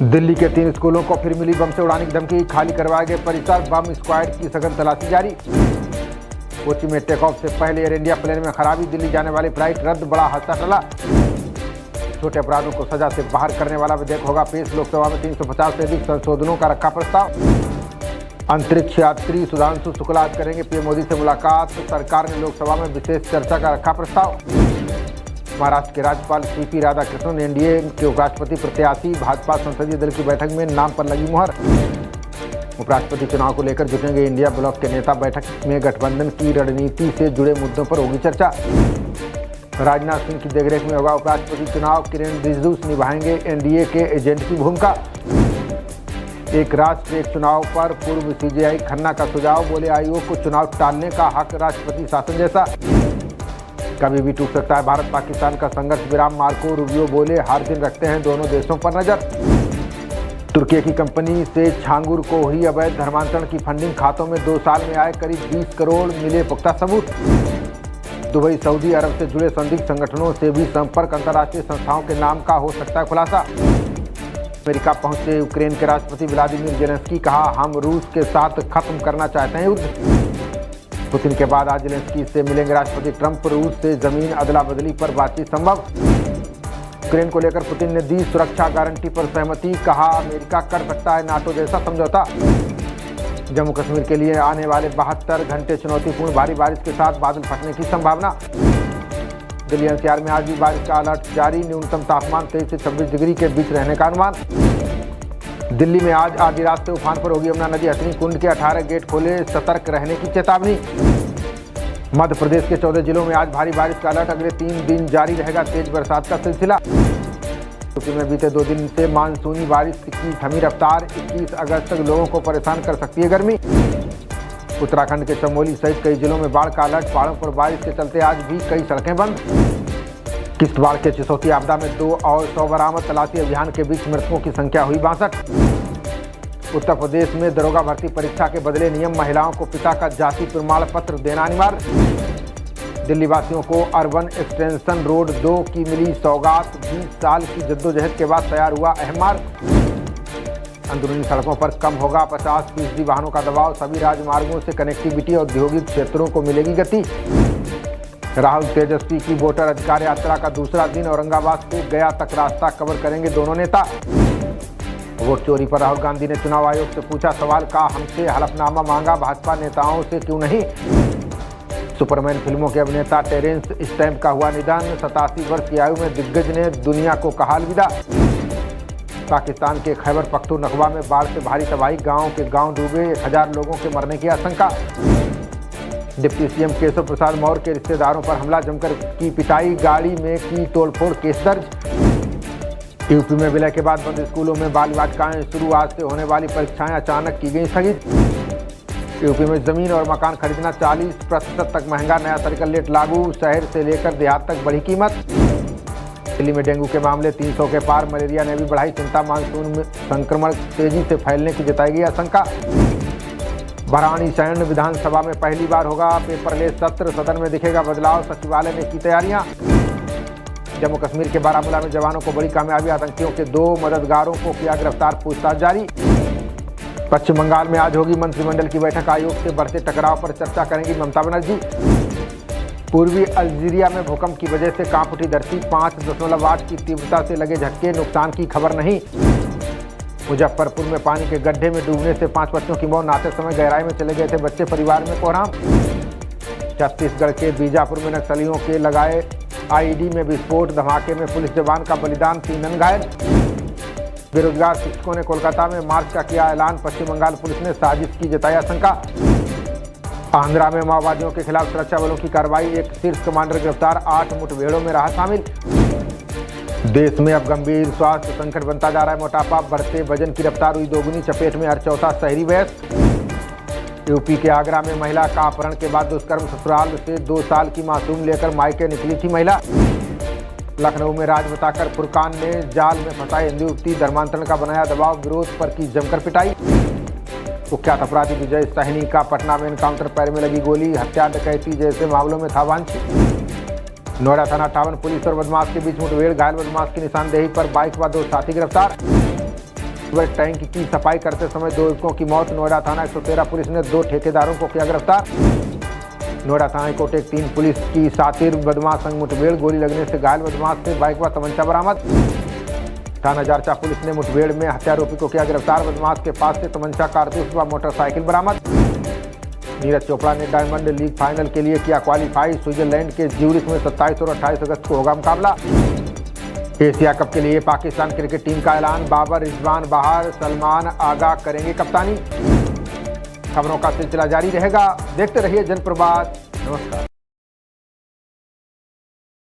दिल्ली के 3 स्कूलों को फिर मिली बम से उड़ाने की धमकी, खाली करवाए गए परिसर, बम स्क्वाड की सघन तलाशी जारी। कोची में टेक ऑफ से पहले एयर इंडिया प्लेन में खराबी, दिल्ली जाने वाली फ्लाइट रद्द, बड़ा हादसा टला। छोटे अपराधों को सजा से बाहर करने वाला विधेयक होगा पेश, लोकसभा में 350 से अधिक संशोधनों का रखा प्रस्ताव। अंतरिक्ष यात्री सुधांशु शुक्ला आज करेंगे पीएम मोदी से मुलाकात, सरकार ने लोकसभा में विशेष चर्चा का रखा प्रस्ताव। महाराष्ट्र के राज्यपाल सीपी राधाकृष्णन एनडीए के उपराष्ट्रपति प्रत्याशी, भाजपा संसदीय दल की बैठक में नाम पर लगी मुहर। उपराष्ट्रपति चुनाव को लेकर जुटेंगे इंडिया ब्लॉक के नेता, बैठक में गठबंधन की रणनीति से जुड़े मुद्दों पर होगी चर्चा। राजनाथ सिंह की देखरेख में होगा उपराष्ट्रपति चुनाव, किरेन रिजिजू निभाएंगे एनडीए के एजेंट की भूमिका। एक राष्ट्र एक चुनाव पर पूर्व सीजेआई खन्ना का सुझाव, बोले आयोग को चुनाव टालने का हक राष्ट्रपति शासन जैसा। कभी भी टूट सकता है भारत पाकिस्तान का संघर्ष विराम, मार्को रूबियो बोले हर दिन रखते हैं दोनों देशों पर नजर। तुर्की की कंपनी से छांगुर को हुई अवैध धर्मांतरण की फंडिंग, खातों में 2 साल में आए करीब 20 करोड़, मिले पुख्ता सबूत। दुबई सऊदी अरब से जुड़े संदिग्ध संगठनों से भी संपर्क, अंतर्राष्ट्रीय संस्थाओं के नाम का हो सकता है खुलासा। अमेरिका पहुंचे यूक्रेन के राष्ट्रपति व्लादिमीर जेलेंस्की, कहा हम रूस के साथ खत्म करना चाहते हैं युद्ध। पुतिन के बाद आज जेलेंस्की से मिलेंगे राष्ट्रपति ट्रंप, रूस से जमीन अदला बदली पर बातचीत संभव। यूक्रेन को लेकर पुतिन ने दी सुरक्षा गारंटी पर सहमति, कहा अमेरिका कर सकता है नाटो जैसा समझौता। जम्मू कश्मीर के लिए आने वाले 72 घंटे चुनौतीपूर्ण, भारी बारिश के साथ बादल फटने की संभावना। दिल्ली एनसीआर में आज भी बारिश का अलर्ट जारी, न्यूनतम तापमान 23 से 26 डिग्री के बीच रहने का अनुमान। दिल्ली में आज आधी रात से उफान पर होगी यमुना नदी, हथिनी कुंड के 18 गेट खोले, सतर्क रहने की चेतावनी। मध्य प्रदेश के 14 जिलों में आज भारी बारिश का अलर्ट, अगले 3 दिन जारी रहेगा तेज बरसात का सिलसिला। यूपी में बीते 2 दिन से मानसूनी बारिश की थमी रफ्तार, 21 अगस्त तक लोगों को परेशान कर सकती है गर्मी। उत्तराखंड के चमोली सहित कई जिलों में बाढ़ का अलर्ट, पहाड़ों पर बारिश के चलते आज भी कई सड़कें बंद। किश्तवाड़ के चिसौती आपदा में 2 और 100 बरामद, तलाशी अभियान के बीच मृतकों की संख्या हुई 62। उत्तर प्रदेश में दरोगा भर्ती परीक्षा के बदले नियम, महिलाओं को पिता का जाति प्रमाण पत्र देना अनिवार्य। दिल्ली वासियों को अर्बन एक्सटेंशन रोड 2 की मिली सौगात, 20 साल की जद्दोजहद के बाद तैयार हुआ अहम मार्ग। अंदरूनी सड़कों पर कम होगा 50% वाहनों का दबाव, सभी राजमार्गों से कनेक्टिविटी, औद्योगिक क्षेत्रों को मिलेगी गति। राहुल तेजस्वी की वोटर अधिकार यात्रा का दूसरा दिन, औरंगाबाद से गया तक रास्ता कवर करेंगे दोनों नेता। वोट चोरी पर राहुल गांधी ने चुनाव आयोग से पूछा सवाल, का हमसे हलफनामा मांगा, भाजपा नेताओं से क्यों नहीं। सुपरमैन फिल्मों के अभिनेता टेरेंस स्टैम्प का हुआ निधन, 87 वर्ष की आयु में दिग्गज ने दुनिया को कहा अलविदा। पाकिस्तान के खैबर पख्तूनख्वा में बाढ़ से भारी तबाही, गांव के गांव डूबे, 1000 लोगों के मरने की आशंका। डिप्टी सीएम केशव प्रसाद मौर्य के रिश्तेदारों पर हमला, जमकर की पिटाई, गाड़ी में की तोड़फोड़, केस दर्ज। यूपी में विलय के बाद बंद स्कूलों में बाल वाटिकाएं शुरू, आज से होने वाली परीक्षाएं अचानक की गई स्थगित। यूपी में जमीन और मकान खरीदना 40% तक महंगा, नया सर्कल रेट लागू, शहर से लेकर देहात तक बढ़ी कीमत। दिल्ली में डेंगू के मामले 300 के पार, मलेरिया ने भी बढ़ाई चिंता, मानसून में संक्रमण तेजी से फैलने की जताई गई आशंका। भराड़ीसैंण विधानसभा में पहली बार होगा पेपरलेस सत्र, सदन में दिखेगा बदलाव, सचिवालय ने की तैयारियां। जम्मू कश्मीर के बारामूला में जवानों को बड़ी कामयाबी, आतंकियों के 2 मददगारों को किया गिरफ्तार, पूछताछ जारी। पश्चिम बंगाल में आज होगी मंत्रिमंडल की बैठक, आयोग से बढ़ते टकराव पर चर्चा करेंगी ममता बनर्जी। पूर्वी अल्जीरिया में भूकंप की वजह से कांप उठी धरती, 5.8 की तीव्रता से लगे झटके, नुकसान की खबर नहीं। मुजफ्फरपुर में पानी के गड्ढे में डूबने से 5 बच्चों की मौत, नहाते समय गहराई में चले गए थे बच्चे, परिवार में कोहराम। छत्तीसगढ़ के बीजापुर में नक्सलियों के लगाए आईईडी में विस्फोट, धमाके में पुलिस जवान का बलिदान, 3 अन्य घायल। बेरोजगार शिक्षकों ने कोलकाता में मार्च का किया ऐलान, पश्चिम बंगाल पुलिस ने साजिश की जताई आशंका। आंध्रा में माओवादियों के खिलाफ सुरक्षा बलों की कार्रवाई, एक शीर्ष कमांडर गिरफ्तार, 8 मुठभेड़ों में रहा शामिल। देश में अब गंभीर स्वास्थ्य संकट बनता जा रहा है, मोटापा, बढ़ते वजन की रफ्तार हुई दोगुनी, चपेट में हर चौथा शहरी वयस्क। यूपी के आगरा में महिला का अपहरण के बाद दुष्कर्म, ससुराल से 2 साल की मासूम लेकर मायके निकली थी महिला। लखनऊ में राज बताकर फुरकान ने जाल में फंसाई हिंदू युवती, धर्मांतरण का बनाया दबाव, विरोध पर की जमकर पिटाई। कुख्यात अपराधी विजय सहनी का पटना में एनकाउंटर, पैर में लगी गोली, हत्या डकैती जैसे मामलों में था वांछित। नोएडा थाना अट्ठावन पुलिस और बदमाश के बीच मुठभेड़, घायल बदमाश की निशानदेही पर बाइक व 2 साथी गिरफ्तार। टैंक की सफाई करते समय 2 युवकों की मौत, नोएडा थाना 113 पुलिस ने 2 ठेकेदारों को किया गिरफ्तार। नोएडा थाना कोटेक 3 पुलिस की सातिर बदमाश संग मुठभेड़, गोली लगने से घायल बदमाश से बाइक व तमंचा बरामद। थाना जारचा पुलिस ने मुठभेड़ में हत्यारोपी को किया गिरफ्तार, बदमाश के पास से तमंचा, कारतूस व मोटरसाइकिल बरामद। नीरज चोपड़ा ने डायमंड लीग फाइनल के लिए किया क्वालिफाई, स्विट्जरलैंड के ज्यूरिख में 27 और 28 अगस्त को होगा मुकाबला। एशिया कप के लिए पाकिस्तान क्रिकेट टीम का ऐलान, बाबर, रिजवान बाहर, सलमान आगा करेंगे कप्तानी। खबरों का सिलसिला जारी रहेगा, देखते रहिए जनप्रवाद। नमस्कार।